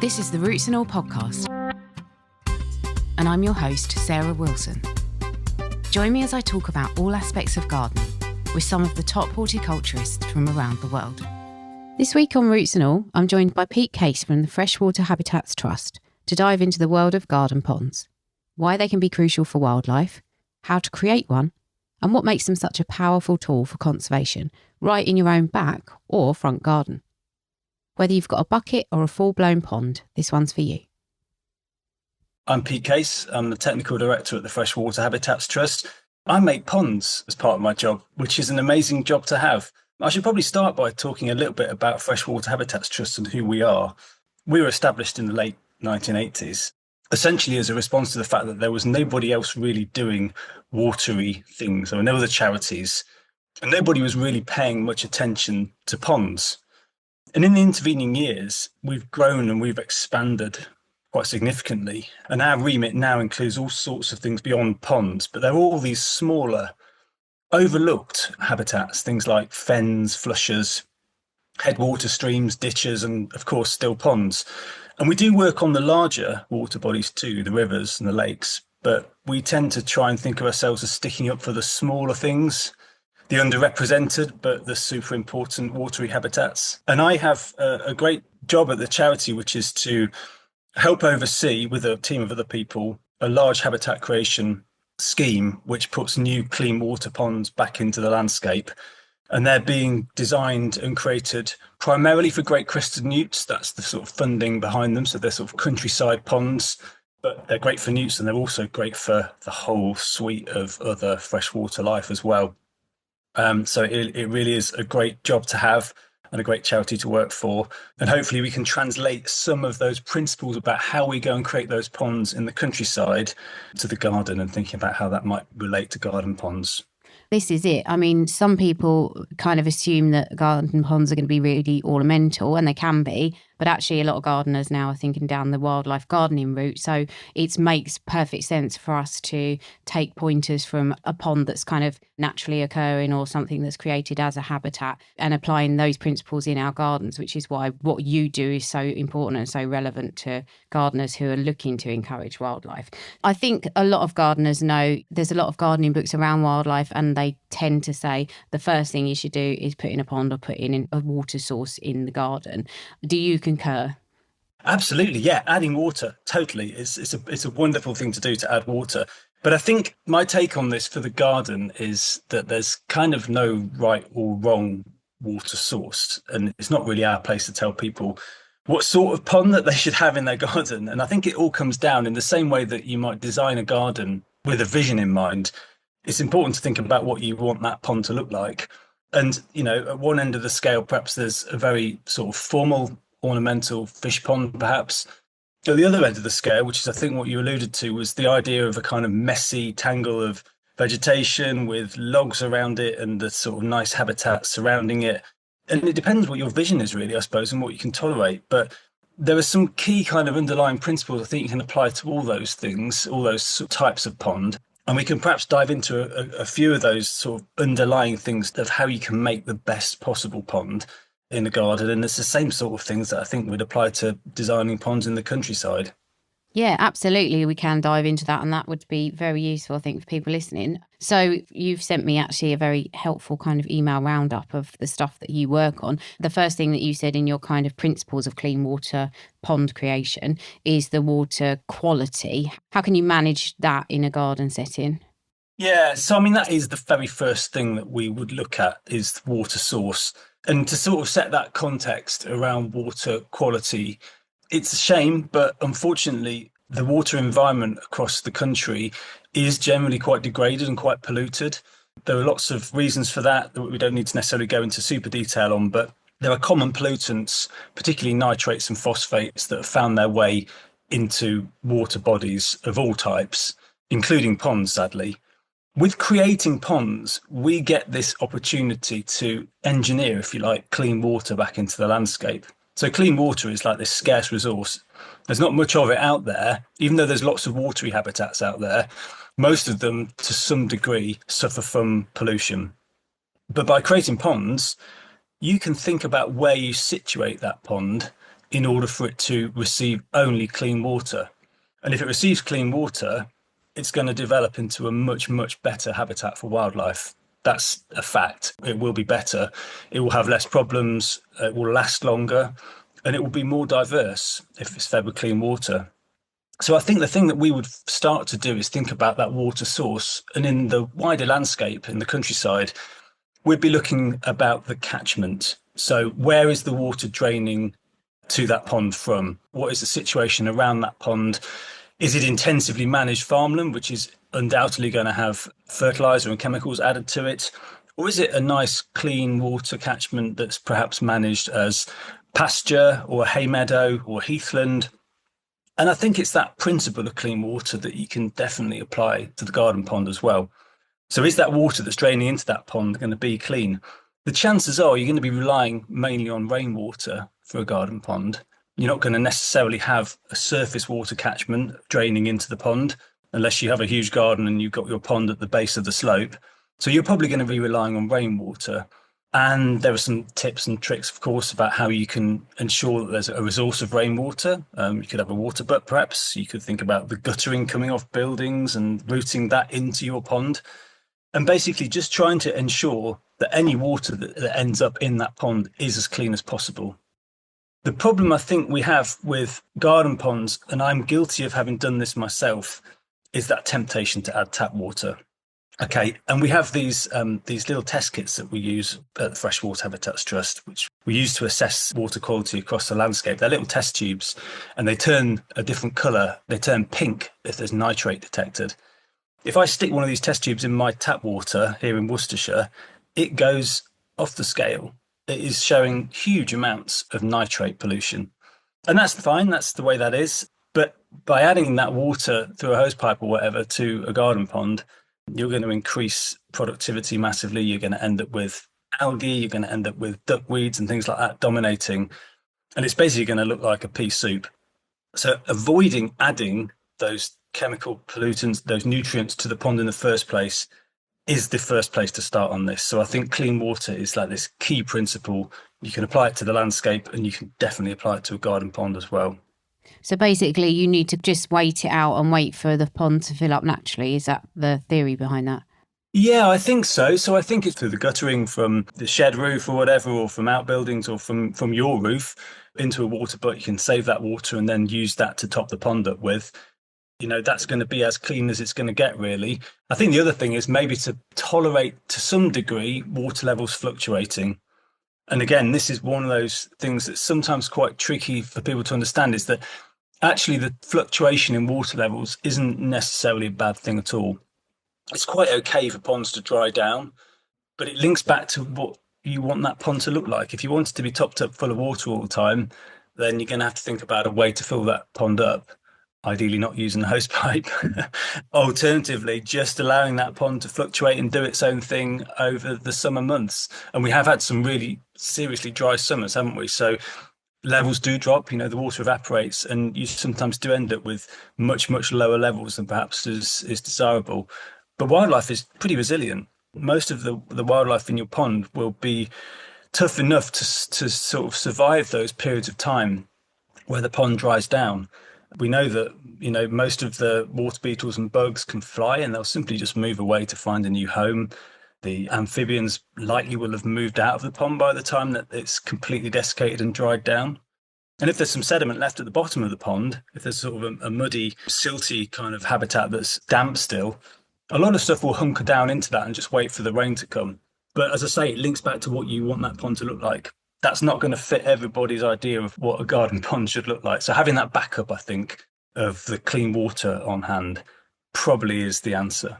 This is the Roots and All podcast, and I'm your host, Sarah Wilson. Join me as I talk about all aspects of gardening with some of the top horticulturists from around the world. This week on Roots and All, I'm joined by Pete Case from the Freshwater Habitats Trust to dive into the world of garden ponds, why they can be crucial for wildlife, how to create one, and what makes them such a powerful tool for conservation, right in your own back or front garden. Whether you've got a bucket or a full-blown pond, this one's for you. I'm Pete Case. I'm the Technical Director at the Freshwater Habitats Trust. I make ponds as part of my job, which is an amazing job to have. I should probably start by talking a little bit about Freshwater Habitats Trust and who we are. We were established in the late 1980s, essentially as a response to the fact that there was nobody else really doing watery things. There were no other charities, and nobody was really paying much attention to ponds. And in the intervening years, we've grown and we've expanded quite significantly. And our remit now includes all sorts of things beyond ponds, but there are all these smaller, overlooked habitats, things like fens, flushers, headwater streams, ditches, and of course, still ponds. And we do work on the larger water bodies too, the rivers and the lakes, but we tend to try and think of ourselves as sticking up for the smaller things, the underrepresented, but the super important watery habitats. And I have a great job at the charity, which is to help oversee, with a team of other people, a large habitat creation scheme, which puts new clean water ponds back into the landscape. And they're being designed and created primarily for great crested newts. That's the sort of funding behind them. So they're sort of countryside ponds, but they're great for newts, and they're also great for the whole suite of other freshwater life as well. So it really is a great job to have and a great charity to work for. And hopefully we can translate some of those principles about how we go and create those ponds in the countryside to the garden, and thinking about how that might relate to garden ponds. This is it. I mean, some people kind of assume that garden ponds are going to be really ornamental, and they can be, but actually a lot of gardeners now are thinking down the wildlife gardening route. So it makes perfect sense for us to take pointers from a pond that's kind of naturally occurring or something that's created as a habitat and applying those principles in our gardens, which is why what you do is so important and so relevant to gardeners who are looking to encourage wildlife. I think a lot of gardeners know there's a lot of gardening books around wildlife, and they tend to say the first thing you should do is put in a pond or put in a water source in the garden. Do you concur? Absolutely, yeah. Adding water, totally. It's a wonderful thing to do, to add water. But I think my take on this for the garden is that there's kind of no right or wrong water source, and it's not really our place to tell people what sort of pond that they should have in their garden. And I think it all comes down, in the same way that you might design a garden with a vision in mind. It's important to think about what you want that pond to look like. And, you know, at one end of the scale, perhaps there's a very sort of formal ornamental fish pond, perhaps. At the other end of the scale, which is I think what you alluded to, was the idea of a kind of messy tangle of vegetation with logs around it and the sort of nice habitat surrounding it. And it depends what your vision is, really, I suppose, and what you can tolerate. But there are some key kind of underlying principles I think you can apply to all those things, all those types of pond. And we can perhaps dive into a few of those sort of underlying things of how you can make the best possible pond in the garden. And it's the same sort of things that I think would apply to designing ponds in the countryside. Yeah, absolutely. We can dive into that, and that would be very useful, I think, for people listening. So you've sent me actually a very helpful kind of email roundup of the stuff that you work on. The first thing that you said in your kind of principles of clean water pond creation is the water quality. How can you manage that in a garden setting? Yeah, so I mean, that is the very first thing that we would look at, is the water source. And to sort of set that context around water quality, it's a shame, but unfortunately, the water environment across the country is generally quite degraded and quite polluted. There are lots of reasons for that we don't need to necessarily go into super detail on, but there are common pollutants, particularly nitrates and phosphates, that have found their way into water bodies of all types, including ponds, sadly. With creating ponds, we get this opportunity to engineer, if you like, clean water back into the landscape. So clean water is like this scarce resource. There's not much of it out there, even though there's lots of watery habitats out there. Most of them, to some degree, suffer from pollution. But by creating ponds, you can think about where you situate that pond in order for it to receive only clean water. And if it receives clean water, it's going to develop into a much, much better habitat for wildlife. That's a fact. It will be better. It will have less problems. It will last longer, and it will be more diverse if it's fed with clean water. So I think the thing that we would start to do is think about that water source. And in the wider landscape, in the countryside, we'd be looking about the catchment. So where is the water draining to that pond from? What is the situation around that pond? Is it intensively managed farmland, which is undoubtedly going to have fertilizer and chemicals added to it? Or is it a nice clean water catchment that's perhaps managed as pasture or hay meadow or heathland? And I think it's that principle of clean water that you can definitely apply to the garden pond as well. So is that water that's draining into that pond going to be clean? The chances are you're going to be relying mainly on rainwater for a garden pond. You're not going to necessarily have a surface water catchment draining into the pond unless you have a huge garden and you've got your pond at the base of the slope. So you're probably going to be relying on rainwater. And there are some tips and tricks, of course, about how you can ensure that there's a resource of rainwater. You could have a water butt, perhaps. You could think about the guttering coming off buildings and routing that into your pond. And basically just trying to ensure that any water that ends up in that pond is as clean as possible. The problem I think we have with garden ponds, and I'm guilty of having done this myself, is that temptation to add tap water. Okay, and we have these little test kits that we use at the Freshwater Habitats Trust, which we use to assess water quality across the landscape. They're little test tubes, and they turn a different colour. They turn pink if there's nitrate detected. If I stick one of these test tubes in my tap water here in Worcestershire, it goes off the scale. It is showing huge amounts of nitrate pollution. And that's fine, that's the way that is. But by adding that water through a hose pipe or whatever to a garden pond, you're going to increase productivity massively. You're going to end up with algae, you're going to end up with duckweeds and things like that dominating. And it's basically going to look like a pea soup. So avoiding adding those chemical pollutants, those nutrients to the pond in the first place is the first place to start on this. So I think clean water is like this key principle. You can apply it to the landscape and you can definitely apply it to a garden pond as well. So basically, you need to just wait it out and wait for the pond to fill up naturally. Is that the theory behind that? Yeah, I think so. So I think it's through the guttering from the shed roof or whatever, or from outbuildings or from your roof into a water butt. You can save that water and then use that to top the pond up with. You know, that's going to be as clean as it's going to get, really. I think the other thing is maybe to tolerate to some degree water levels fluctuating. And again, this is one of those things that's sometimes quite tricky for people to understand, is that actually the fluctuation in water levels isn't necessarily a bad thing at all. It's quite okay for ponds to dry down, but it links back to what you want that pond to look like. If you want it to be topped up full of water all the time, then you're going to have to think about a way to fill that pond up. Ideally not using the hose pipe. Alternatively, just allowing that pond to fluctuate and do its own thing over the summer months. And we have had some really seriously dry summers, haven't we? So levels do drop, the water evaporates, and you sometimes do end up with much, much lower levels than perhaps is desirable. But wildlife is pretty resilient. Most of the wildlife in your pond will be tough enough to sort of survive those periods of time where the pond dries down. We know that, most of the water beetles and bugs can fly, and they'll simply just move away to find a new home. The amphibians likely will have moved out of the pond by the time that it's completely desiccated and dried down. And if there's some sediment left at the bottom of the pond, if there's sort of a muddy, silty kind of habitat that's damp still, a lot of stuff will hunker down into that and just wait for the rain to come. But as I say, it links back to what you want that pond to look like. That's not going to fit everybody's idea of what a garden pond should look like. So having that backup, I think, of the clean water on hand probably is the answer.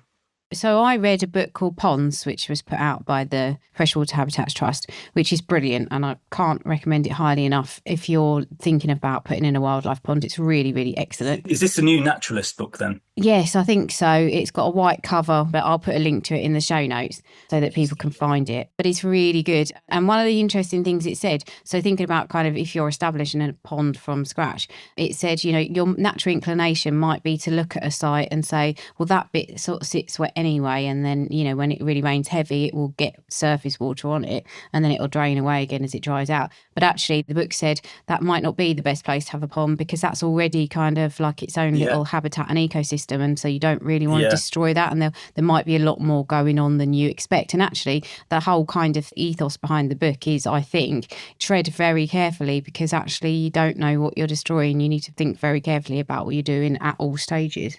So I read a book called Ponds, which was put out by the Freshwater Habitats Trust, which is brilliant, and I can't recommend it highly enough. If you're thinking about putting in a wildlife pond, it's really, really excellent. Is this the new naturalist book then? Yes, I think so. It's got a white cover, but I'll put a link to it in the show notes so that people can find it. But it's really good. And one of the interesting things it said, so thinking about kind of if you're establishing a pond from scratch, it said, your natural inclination might be to look at a site and say, well, that bit sort of sits where anyway, and then, you know, when it really rains heavy, it will get surface water on it, and then it'll drain away again as it dries out. But actually, the book said that might not be the best place to have a pond, because that's already kind of like its own little habitat and ecosystem, and so you don't really want to destroy that, and there might be a lot more going on than you expect. And actually, the whole kind of ethos behind the book is, I think, tread very carefully, because actually you don't know what you're destroying. You need to think very carefully about what you're doing at all stages.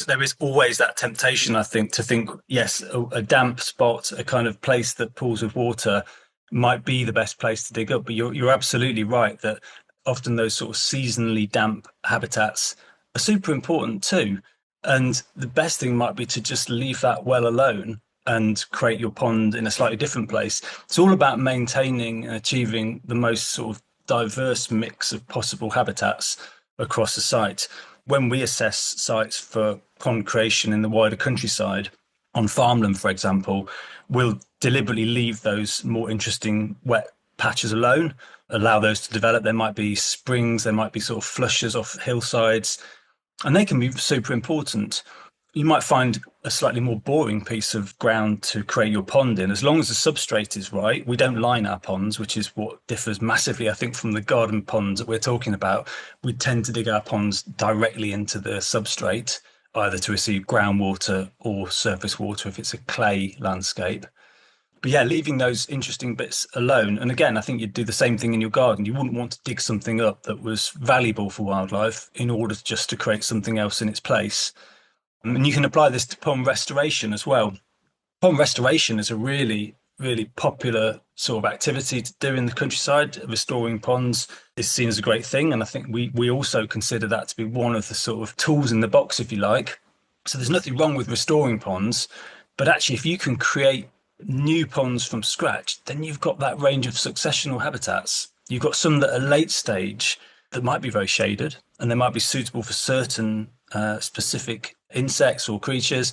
There is always that temptation, I think, to think, yes, a damp spot, a kind of place that pools with water might be the best place to dig up. But you're absolutely right that often those sort of seasonally damp habitats are super important too. And the best thing might be to just leave that well alone and create your pond in a slightly different place. It's all about maintaining and achieving the most sort of diverse mix of possible habitats across the site. When we assess sites for pond creation in the wider countryside, on farmland, for example, we'll deliberately leave those more interesting wet patches alone, allow those to develop. There might be springs, there might be sort of flushes off hillsides, and they can be super important. You might find a slightly more boring piece of ground to create your pond in. As long as the substrate is right, we don't line our ponds, which is what differs massively, I think, from the garden ponds that we're talking about. We tend to dig our ponds directly into the substrate, either to receive groundwater or surface water if it's a clay landscape. But yeah, leaving those interesting bits alone. And again, I think you'd do the same thing in your garden. You wouldn't want to dig something up that was valuable for wildlife in order just to create something else in its place. And you can apply this to pond restoration as well. Pond restoration is a really, really popular sort of activity to do in the countryside. Restoring ponds is seen as a great thing. And I think we also consider that to be one of the sort of tools in the box, if you like. So there's nothing wrong with restoring ponds. But actually, if you can create new ponds from scratch, then you've got that range of successional habitats. You've got some that are late stage that might be very shaded, and they might be suitable for certain specific insects or creatures.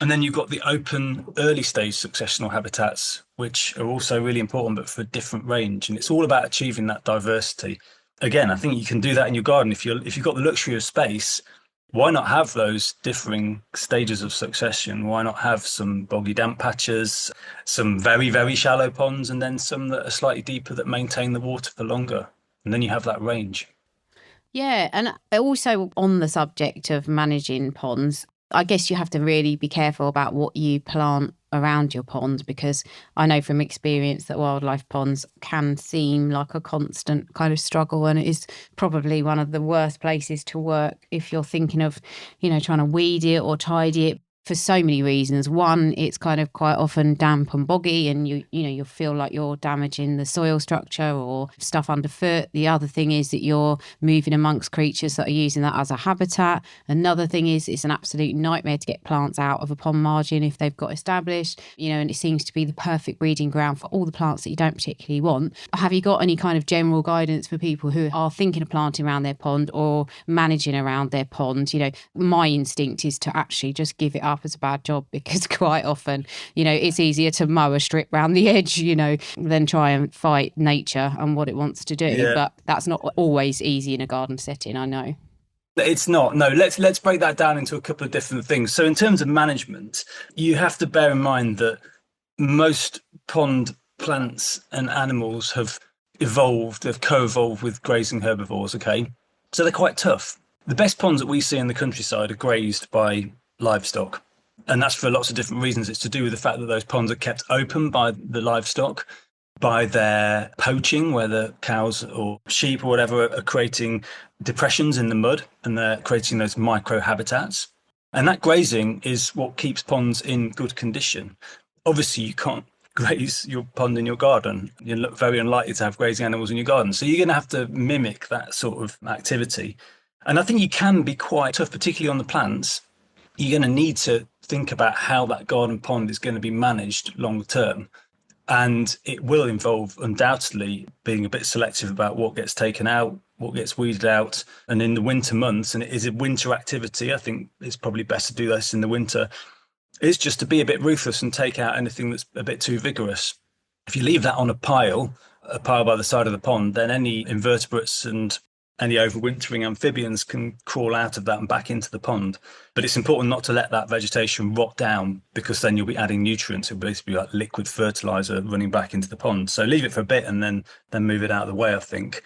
And then you've got the open early stage successional habitats, which are also really important, but for a different range. And it's all about achieving that diversity. Again, I think you can do that in your garden. If you've got the luxury of space, why not have those differing stages of succession? Why not have some boggy damp patches, some very, very shallow ponds, and then some that are slightly deeper that maintain the water for longer? And then you have that range. Yeah, and also on the subject of managing ponds, I guess you have to really be careful about what you plant around your pond, because I know from experience that wildlife ponds can seem like a constant kind of struggle, and it is probably one of the worst places to work if you're thinking of, you know, trying to weed it or tidy it. For so many reasons. One, it's kind of quite often damp and boggy, and you'll feel like you're damaging the soil structure or stuff underfoot. The other thing is that you're moving amongst creatures that are using that as a habitat. Another thing is it's an absolute nightmare to get plants out of a pond margin if they've got established, and it seems to be the perfect breeding ground for all the plants that you don't particularly want. Have you got any kind of general guidance for people who are thinking of planting around their pond or managing around their pond? My instinct is to actually just give it up as a bad job, because quite often, it's easier to mow a strip round the edge, than try and fight nature and what it wants to do. Yeah. But that's not always easy in a garden setting, I know. It's not. No, let's break that down into a couple of different things. So in terms of management, you have to bear in mind that most pond plants and animals have co-evolved with grazing herbivores, okay? So they're quite tough. The best ponds that we see in the countryside are grazed by livestock. And that's for lots of different reasons. It's to do with the fact that those ponds are kept open by the livestock, by their poaching, where the cows or sheep or whatever are creating depressions in the mud, and they're creating those micro habitats. And that grazing is what keeps ponds in good condition. Obviously, you can't graze your pond in your garden. You look very unlikely to have grazing animals in your garden. So you're going to have to mimic that sort of activity. And I think you can be quite tough, particularly on the plants. You're going to need to think about how that garden pond is going to be managed long term. And it will involve undoubtedly being a bit selective about what gets taken out, what gets weeded out. And in the winter months, and it is a winter activity, I think it's probably best to do this in the winter, is just to be a bit ruthless and take out anything that's a bit too vigorous. If you leave that on a pile by the side of the pond, then any invertebrates and any overwintering amphibians can crawl out of that and back into the pond. But it's important not to let that vegetation rot down, because then you'll be adding nutrients. It'll basically be like liquid fertilizer running back into the pond. So leave it for a bit and then move it out of the way, I think.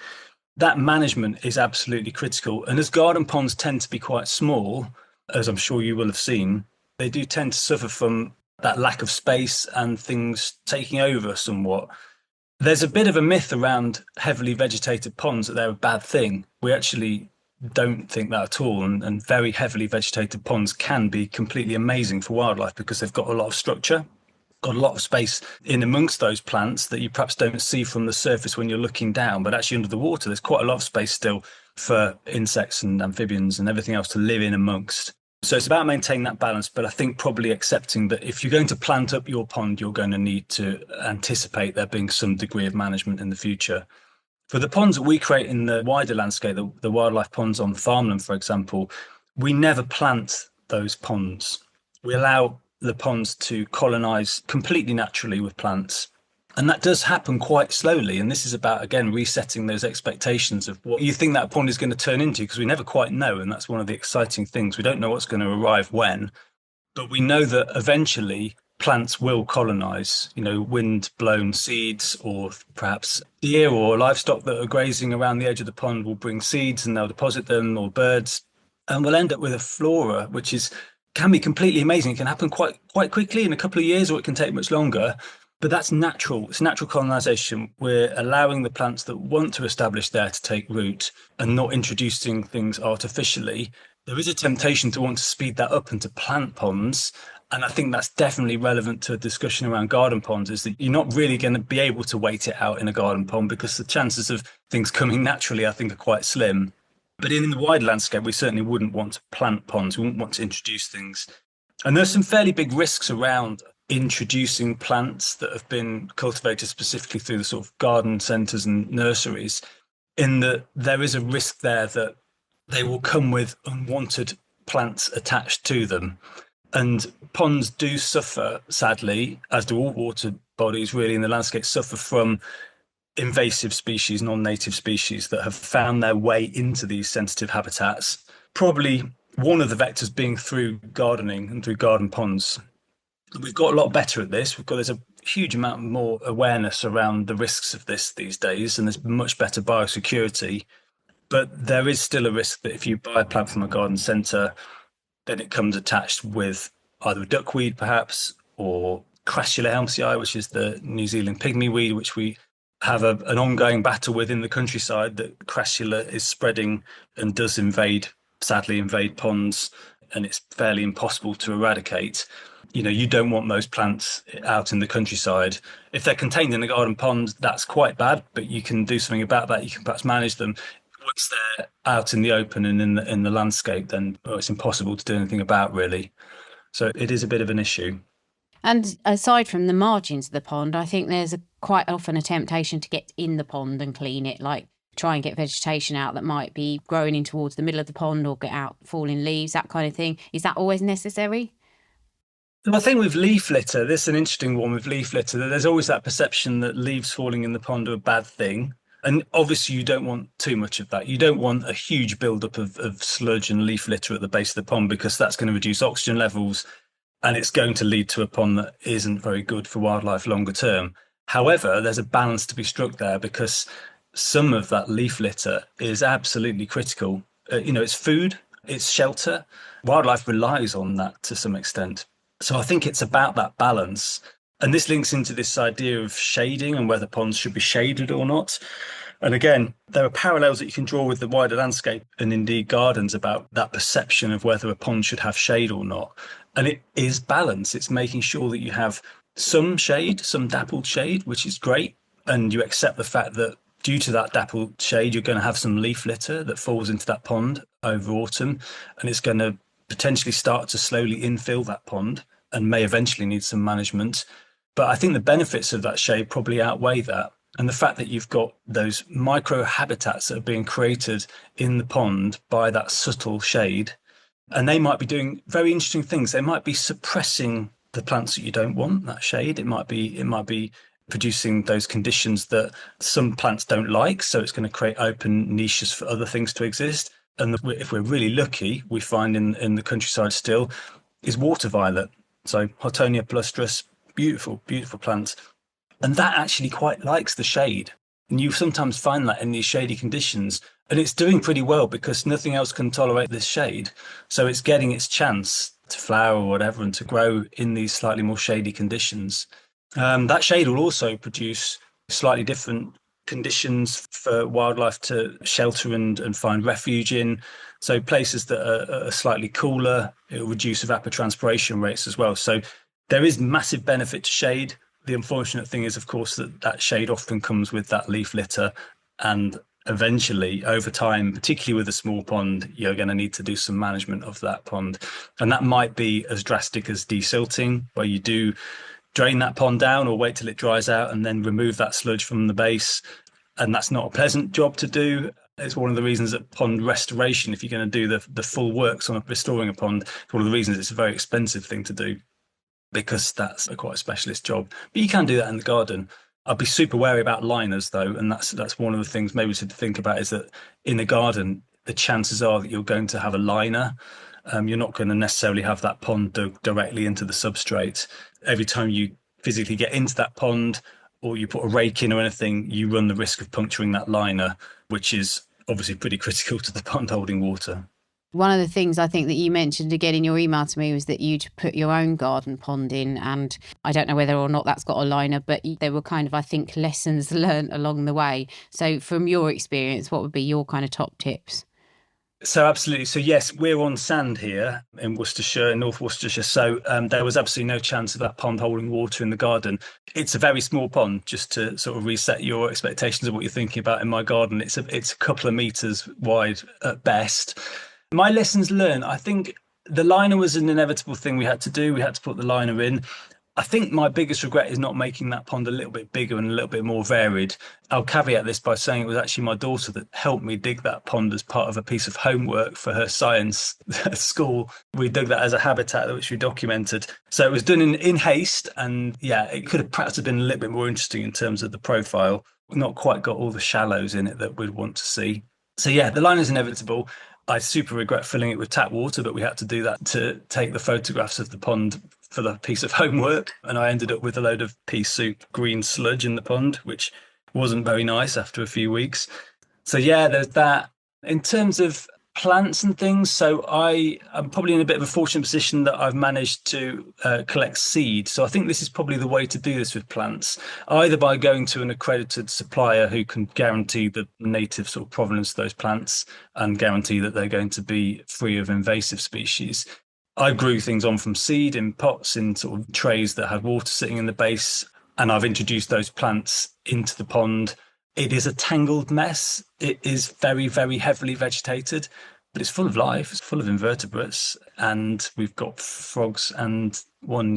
That management is absolutely critical. And as garden ponds tend to be quite small, as I'm sure you will have seen, they do tend to suffer from that lack of space and things taking over somewhat. There's a bit of a myth around heavily vegetated ponds that they're a bad thing. We actually don't think that at all. And very heavily vegetated ponds can be completely amazing for wildlife because they've got a lot of structure, got a lot of space in amongst those plants that you perhaps don't see from the surface when you're looking down. But actually under the water, there's quite a lot of space still for insects and amphibians and everything else to live in amongst. So it's about maintaining that balance, but I think probably accepting that if you're going to plant up your pond, you're going to need to anticipate there being some degree of management in the future. For the ponds that we create in the wider landscape, the wildlife ponds on farmland, for example, we never plant those ponds. We allow the ponds to colonize completely naturally with plants. And that does happen quite slowly. And this is about, again, resetting those expectations of what you think that pond is going to turn into, because we never quite know. And that's one of the exciting things. We don't know what's going to arrive when, but we know that eventually plants will colonize, wind blown seeds, or perhaps deer or livestock that are grazing around the edge of the pond will bring seeds and they'll deposit them, or birds. And we'll end up with a flora, which can be completely amazing. It can happen quite quickly in a couple of years, or it can take much longer. But that's natural. It's natural colonization. We're allowing the plants that want to establish there to take root and not introducing things artificially. There is a temptation to want to speed that up and to plant ponds. And I think that's definitely relevant to a discussion around garden ponds, is that you're not really going to be able to wait it out in a garden pond because the chances of things coming naturally, I think, are quite slim. But in the wider landscape, we certainly wouldn't want to plant ponds. We wouldn't want to introduce things. And there's some fairly big risks around introducing plants that have been cultivated specifically through the sort of garden centres and nurseries, in that there is a risk there that they will come with unwanted plants attached to them. And ponds do suffer, sadly, as do all water bodies really in the landscape, suffer from invasive species, non-native species that have found their way into these sensitive habitats. Probably one of the vectors being through gardening and through garden ponds. We've got a lot better at this. There's a huge amount more awareness around the risks of this these days, and there's much better biosecurity. But there is still a risk that if you buy a plant from a garden centre, then it comes attached with either duckweed perhaps, or Crassula helmsii, which is the New Zealand pygmy weed, which we have an ongoing battle with in the countryside. That Crassula is spreading and does sadly invade ponds, and it's fairly impossible to eradicate. You don't want those plants out in the countryside. If they're contained in a garden pond, that's quite bad, but you can do something about that. You can perhaps manage them. Once they're out in the open and in the landscape, then it's impossible to do anything about, really. So it is a bit of an issue. And aside from the margins of the pond, I think there's quite often a temptation to get in the pond and clean it, like try and get vegetation out that might be growing in towards the middle of the pond, or get out falling leaves, that kind of thing. Is that always necessary? I think with leaf litter, this is an interesting one with leaf litter, that there's always that perception that leaves falling in the pond are a bad thing. And obviously you don't want too much of that. You don't want a huge buildup of sludge and leaf litter at the base of the pond, because that's going to reduce oxygen levels and it's going to lead to a pond that isn't very good for wildlife longer term. However, there's a balance to be struck there, because some of that leaf litter is absolutely critical. It's food, it's shelter. Wildlife relies on that to some extent. So I think it's about that balance. And this links into this idea of shading and whether ponds should be shaded or not. And again, there are parallels that you can draw with the wider landscape and indeed gardens about that perception of whether a pond should have shade or not. And it is balance. It's making sure that you have some shade, some dappled shade, which is great. And you accept the fact that due to that dappled shade, you're going to have some leaf litter that falls into that pond over autumn. And it's going to potentially start to slowly infill that pond and may eventually need some management. But I think the benefits of that shade probably outweigh that. And the fact that you've got those micro habitats that are being created in the pond by that subtle shade, and they might be doing very interesting things. They might be suppressing the plants that you don't want, that shade. It might be producing those conditions that some plants don't like. So it's going to create open niches for other things to exist. And if we're really lucky, we find in the countryside still is water violet. So Houtonia palustris, beautiful, beautiful plant. And that actually quite likes the shade. And you sometimes find that in these shady conditions. And it's doing pretty well because nothing else can tolerate this shade. So it's getting its chance to flower or whatever and to grow in these slightly more shady conditions. That shade will also produce slightly different conditions for wildlife to shelter and find refuge in. So places that are slightly cooler, it will reduce evapotranspiration rates as well. So there is massive benefit to shade. The unfortunate thing is, of course, that shade often comes with that leaf litter, and eventually over time, particularly with a small pond, you're going to need to do some management of that pond. And that might be as drastic as desilting, where you do drain that pond down or wait till it dries out and then remove that sludge from the base. And that's not a pleasant job to do. It's one of the reasons that pond restoration, if you're going to do the full works on restoring a pond, it's one of the reasons it's a very expensive thing to do, because that's quite a specialist job. But you can do that in the garden. I'd be super wary about liners though, and that's one of the things maybe to think about, is that in the garden, the chances are that you're going to have a liner. You're not going to necessarily have that pond dug directly into the substrate. Every time you physically get into that pond or you put a rake in or anything, you run the risk of puncturing that liner, which is obviously pretty critical to the pond holding water. One of the things I think that you mentioned again in your email to me was that you'd put your own garden pond in, and I don't know whether or not that's got a liner, but there were kind of, I think, lessons learnt along the way. So from your experience, what would be your kind of top tips? So absolutely. So yes, we're on sand here in Worcestershire, in North Worcestershire. So there was absolutely no chance of that pond holding water in the garden. It's a very small pond, just to sort of reset your expectations of what you're thinking about. In my garden, it's a couple of meters wide at best. My lessons learned, I think the liner was an inevitable thing we had to do. We had to put the liner in. I think my biggest regret is not making that pond a little bit bigger and a little bit more varied. I'll caveat this by saying it was actually my daughter that helped me dig that pond as part of a piece of homework for her science at school. We dug that as a habitat which we documented. So it was done in haste, and yeah, it could have perhaps been a little bit more interesting in terms of the profile. Not quite got all the shallows in it that we'd want to see. So yeah, the line is inevitable. I super regret filling it with tap water, but we had to do that to take the photographs of the pond for the piece of homework. And I ended up with a load of pea soup green sludge in the pond, which wasn't very nice after a few weeks. So yeah, there's that. In terms of plants and things, so I'm probably in a bit of a fortunate position that I've managed to collect seed. So I think this is probably the way to do this with plants, either by going to an accredited supplier who can guarantee the native sort of provenance of those plants and guarantee that they're going to be free of invasive species. I grew things on from seed in pots in sort of trays that had water sitting in the base, and I've introduced those plants into the pond. It is a tangled mess. It is very, very heavily vegetated, but it's full of life. It's full of invertebrates. And we've got frogs and one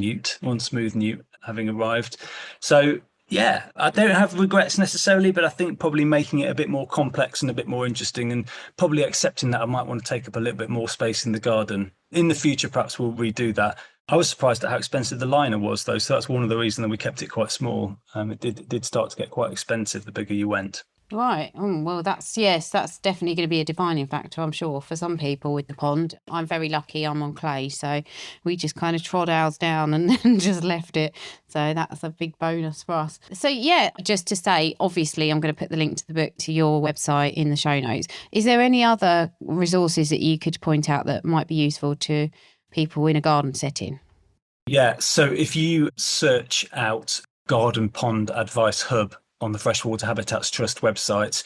smooth newt having arrived. So, yeah, I don't have regrets necessarily, but I think probably making it a bit more complex and a bit more interesting, and probably accepting that I might want to take up a little bit more space in the garden. In the future, perhaps we'll redo that. I was surprised at how expensive the liner was, though. So that's one of the reasons that we kept it quite small. It did start to get quite expensive the bigger you went. Right. Well, that's definitely going to be a defining factor, I'm sure, for some people with the pond. I'm very lucky I'm on clay, so we just kind of trod ours down and then just left it. So that's a big bonus for us. So yeah, just to say, obviously, I'm going to put the link to the book to your website in the show notes. Is there any other resources that you could point out that might be useful to people in a garden setting? Yeah. So if you search out Garden Pond Advice Hub on the Freshwater Habitats Trust website,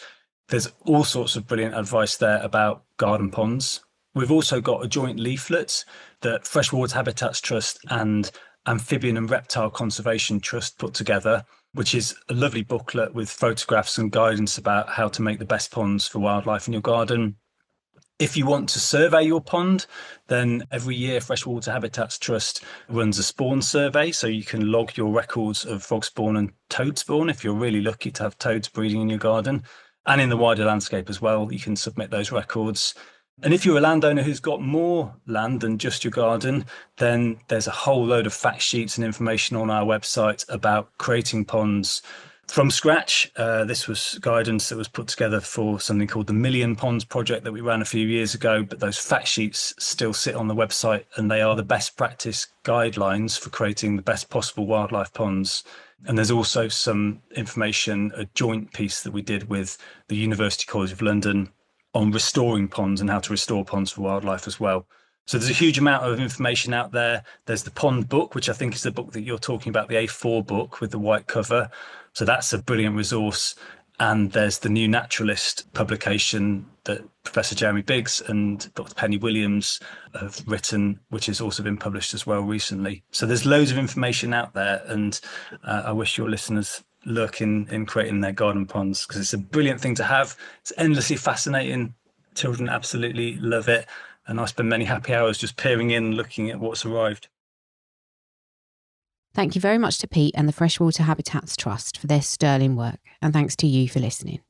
there's all sorts of brilliant advice there about garden ponds. We've also got a joint leaflet that Freshwater Habitats Trust and Amphibian and Reptile Conservation Trust put together, which is a lovely booklet with photographs and guidance about how to make the best ponds for wildlife in your garden. If you want to survey your pond, then every year Freshwater Habitats Trust runs a spawn survey, so you can log your records of frog spawn and toad spawn if you're really lucky to have toads breeding in your garden. And in the wider landscape as well, you can submit those records. And if you're a landowner who's got more land than just your garden, then there's a whole load of fact sheets and information on our website about creating ponds from scratch. This was guidance that was put together for something called the Million Ponds project that we ran a few years ago, but those fact sheets still sit on the website, and they are the best practice guidelines for creating the best possible wildlife ponds. And there's also some information, a joint piece that we did with the University College of London on restoring ponds and how to restore ponds for wildlife as well. So there's a huge amount of information out there. There's the pond book, which I think is the book that you're talking about, the A4 book with the white cover. So that's a brilliant resource. And there's the New Naturalist publication that Professor Jeremy Biggs and Dr. Penny Williams have written, which has also been published as well recently. So there's loads of information out there, and I wish your listeners luck in creating their garden ponds, because it's a brilliant thing to have. It's endlessly fascinating. Children absolutely love it. And I spend many happy hours just peering in, looking at what's arrived. Thank you very much to Pete and the Freshwater Habitats Trust for their sterling work, and thanks to you for listening.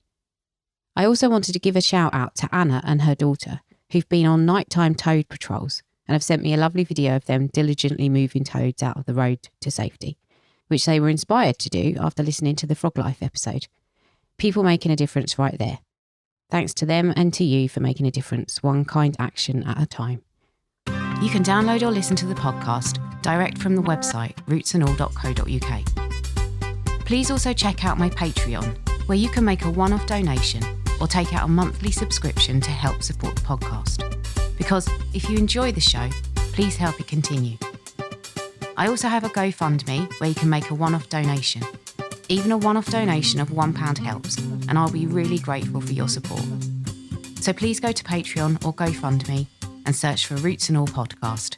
I also wanted to give a shout out to Anna and her daughter, who've been on nighttime toad patrols and have sent me a lovely video of them diligently moving toads out of the road to safety, which they were inspired to do after listening to the Froglife episode. People making a difference right there. Thanks to them and to you for making a difference, one kind action at a time. You can download or listen to the podcast direct from the website rootsandall.co.uk. Please also check out my Patreon, where you can make a one-off donation or take out a monthly subscription to help support the podcast. Because if you enjoy the show, please help it continue. I also have a GoFundMe where you can make a one-off donation. Even a one-off donation of £1 helps, and I'll be really grateful for your support. So please go to Patreon or GoFundMe and search for Roots and All Podcast.